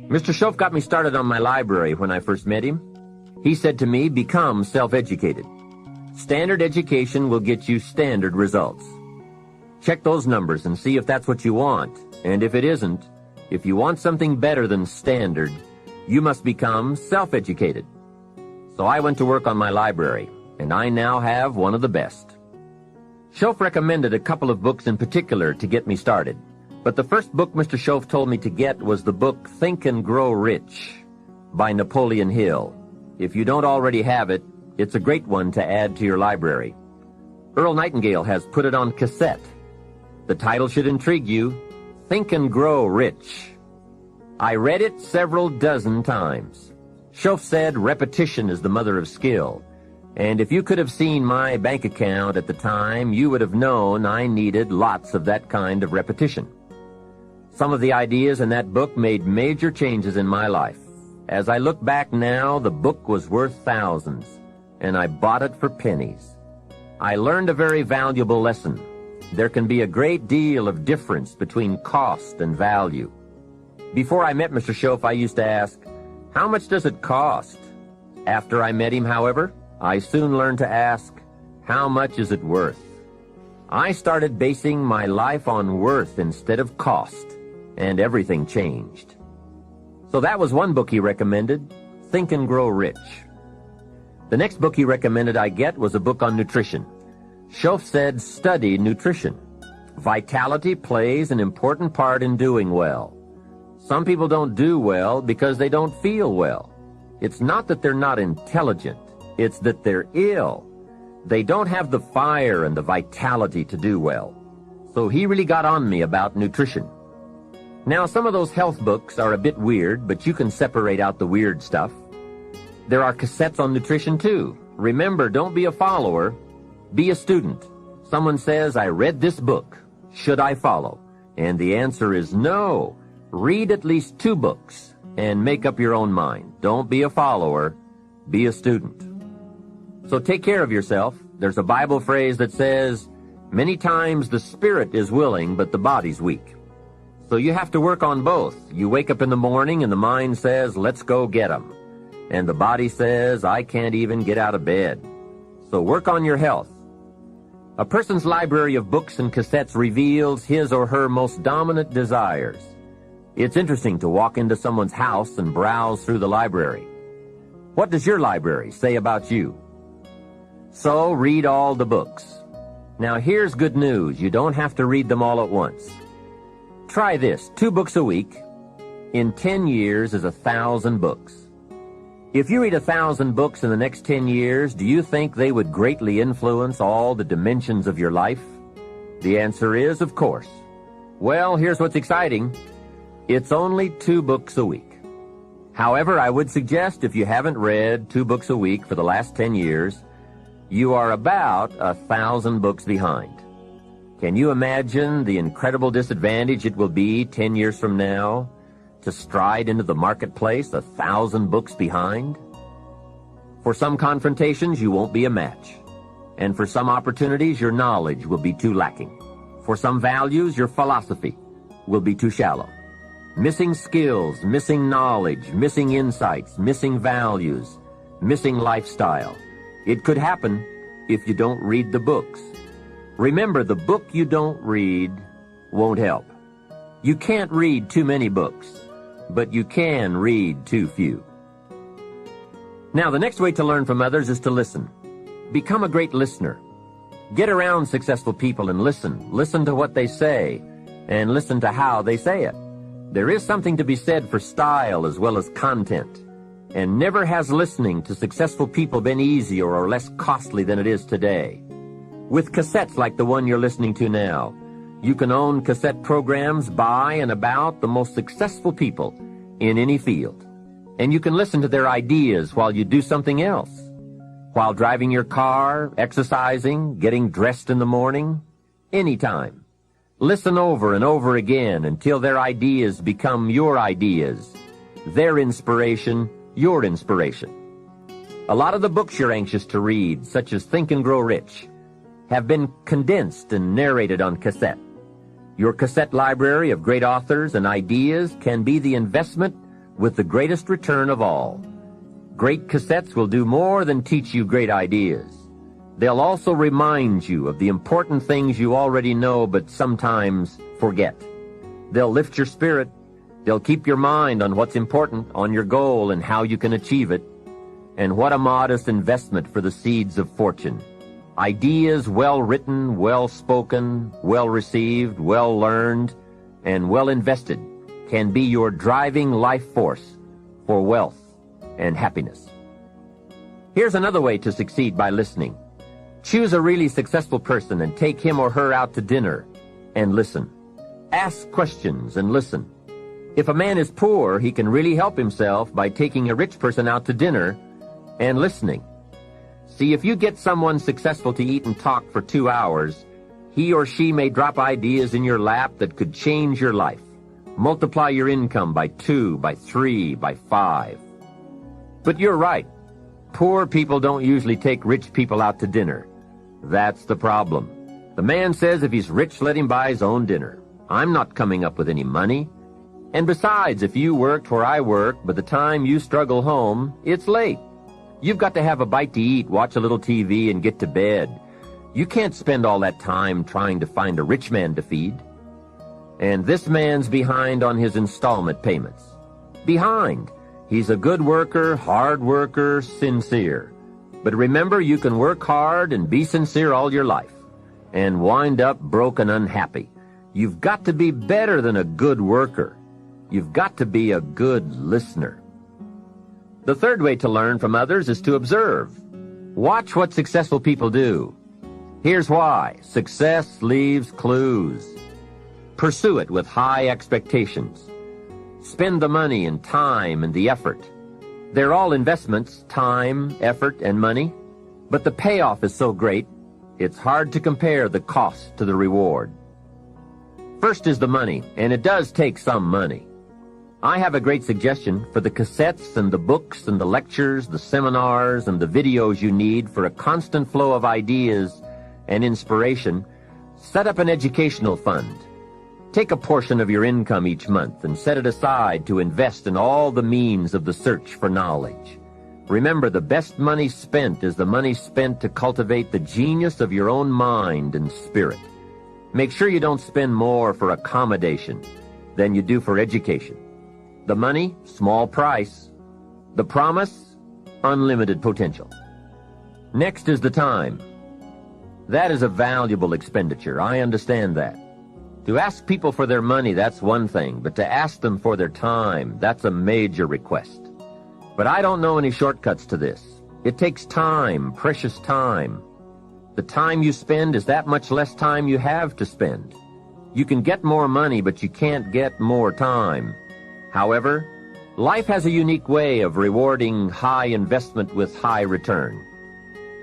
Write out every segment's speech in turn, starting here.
Mr. Shoaff got me started on my library when I first met him. He said to me, become self-educated. Standard education will get you standard results. Check those numbers and see if that's what you want. And if it isn't, if you want something better than standard, you must become self-educated. So I went to work on my library, and I now have one of the best. Shoaff recommended a couple of books in particular to get me started. But the first book Mr. Shoaff told me to get was the book Think and Grow Rich by Napoleon Hill. If you don't already have it, it's a great one to add to your library. Earl Nightingale has put it on cassette. The title should intrigue you, Think and Grow Rich. I read it several dozen times. Shoaff said repetition is the mother of skill. And if you could have seen my bank account at the time, you would have known I needed lots of that kind of repetition. Some of the ideas in that book made major changes in my life. As I look back now, the book was worth thousands, and I bought it for pennies. I learned a very valuable lesson. There can be a great deal of difference between cost and value. Before I met Mr. Shoaff, I used to ask, how much does it cost? After I met him, however, I soon learned to ask, how much is it worth? I started basing my life on worth instead of cost, and everything changed. So that was one book he recommended, Think and Grow Rich. The next book he recommended I get was a book on nutrition. Shoaff said, study nutrition. Vitality plays an important part in doing well. Some people don't do well because they don't feel well. It's not that they're not intelligent, it's that they're ill. They don't have the fire and the vitality to do well. So he really got on me about nutrition. Now, some of those health books are a bit weird, but you can separate out the weird stuff. There are cassettes on nutrition, too. Remember, don't be a follower, be a student. Someone says, I read this book. Should I follow? And the answer is no. Read at least 2 books and make up your own mind. Don't be a follower, be a student. So take care of yourself. There's a Bible phrase that says, many times the spirit is willing, but the body's weak. So you have to work on both. You wake up in the morning and the mind says, let's go get 'em. And the body says, I can't even get out of bed. So work on your health. A person's library of books and cassettes reveals his or her most dominant desires. It's interesting to walk into someone's house and browse through the library. What does your library say about you? So read all the books. Now here's good news. You don't have to read them all at once. Try this, 2 books a week. In 10 years is 1,000 books. If you read 1,000 books in the next 10 years, do you think they would greatly influence all the dimensions of your life? The answer is, of course. Well, here's what's exciting. It's only 2 books a week. However, I would suggest if you haven't read 2 books a week for the last 10 years, you are about 1,000 books behind. Can you imagine the incredible disadvantage it will be 10 years from now to stride into the marketplace 1,000 books behind? For some confrontations, you won't be a match. And for some opportunities, your knowledge will be too lacking. For some values, your philosophy will be too shallow. Missing skills, missing knowledge, missing insights, missing values, missing lifestyle. It could happen if you don't read the books. Remember, the book you don't read won't help. You can't read too many books, but you can read too few. Now, the next way to learn from others is to listen. Become a great listener. Get around successful people and listen. Listen to what they say, and listen to how they say it. There is something to be said for style as well as content. And never has listening to successful people been easier or less costly than it is today. With cassettes like the one you're listening to now, you can own cassette programs by and about the most successful people in any field. And you can listen to their ideas while you do something else. While driving your car, exercising, getting dressed in the morning, anytime. Listen over and over again until their ideas become your ideas. Their inspiration, your inspiration. A lot of the books you're anxious to read, such as Think and Grow Rich, have been condensed and narrated on cassette. Your cassette library of great authors and ideas can be the investment with the greatest return of all. Great cassettes will do more than teach you great ideas. They'll also remind you of the important things you already know but sometimes forget. They'll lift your spirit. They'll keep your mind on what's important, on your goal and how you can achieve it. And what a modest investment for the seeds of fortune. Ideas well written, well spoken, well received, well learned, and well invested can be your driving life force for wealth and happiness. Here's another way to succeed by listening. Choose a really successful person and take him or her out to dinner and listen. Ask questions and listen. If a man is poor, he can really help himself by taking a rich person out to dinner and listening. See, if you get someone successful to eat and talk for 2 hours, he or she may drop ideas in your lap that could change your life. Multiply your income by 2, by 3, by 5. But you're right. Poor people don't usually take rich people out to dinner. That's the problem. The man says if he's rich, let him buy his own dinner. I'm not coming up with any money. And besides, if you worked where I work, by the time you struggle home, it's late. You've got to have a bite to eat, watch a little TV, and get to bed. You can't spend all that time trying to find a rich man to feed. And this man's behind on his installment payments. Behind. He's a good worker, hard worker, sincere. But remember, you can work hard and be sincere all your life and wind up broke and unhappy. You've got to be better than a good worker. You've got to be a good listener. The third way to learn from others is to observe. Watch what successful people do. Here's why. Success leaves clues. Pursue it with high expectations. Spend the money and time and the effort. They're all investments, time, effort, and money. But the payoff is so great, it's hard to compare the cost to the reward. First is the money, and it does take some money. I have a great suggestion for the cassettes and the books and the lectures, the seminars and the videos you need for a constant flow of ideas and inspiration. Set up an educational fund. Take a portion of your income each month and set it aside to invest in all the means of the search for knowledge. Remember, the best money spent is the money spent to cultivate the genius of your own mind and spirit. Make sure you don't spend more for accommodation than you do for education. The money, small price. The promise, unlimited potential. Next is the time. That is a valuable expenditure. I understand that. To ask people for their money, that's one thing, but to ask them for their time, that's a major request. But I don't know any shortcuts to this. It takes time, precious time. The time you spend is that much less time you have to spend. You can get more money, but you can't get more time. However, life has a unique way of rewarding high investment with high return.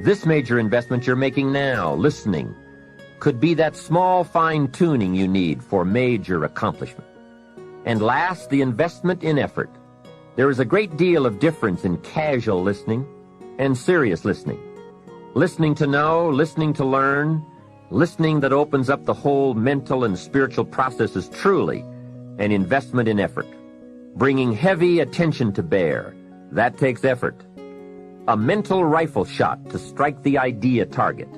This major investment you're making now, listening, could be that small fine-tuning you need for major accomplishment. And last, the investment in effort. There is a great deal of difference in casual listening and serious listening. Listening to know, listening to learn, listening that opens up the whole mental and spiritual process is truly an investment in effort. Bringing heavy attention to bear, that takes effort. A mental rifle shot to strike the idea target,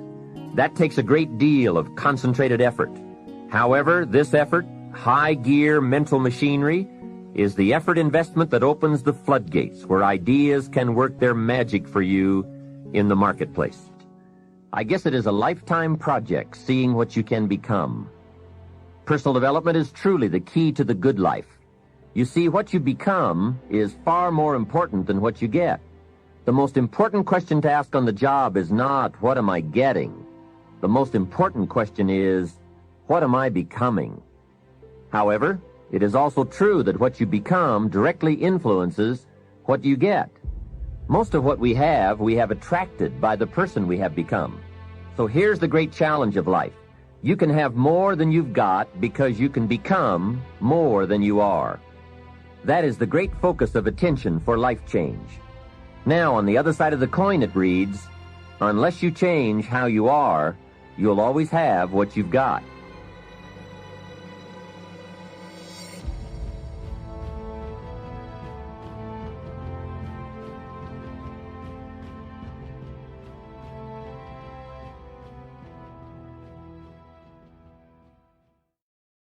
that takes a great deal of concentrated effort. However, this effort, high-gear mental machinery, is the effort investment that opens the floodgates where ideas can work their magic for you in the marketplace. I guess it is a lifetime project, seeing what you can become. Personal development is truly the key to the good life. You see, what you become is far more important than what you get. The most important question to ask on the job is not, what am I getting? The most important question is, what am I becoming? However, it is also true that what you become directly influences what you get. Most of what we have attracted by the person we have become. So here's the great challenge of life. You can have more than you've got because you can become more than you are. That is the great focus of attention for life change. Now, on the other side of the coin, it reads, unless you change how you are, you'll always have what you've got.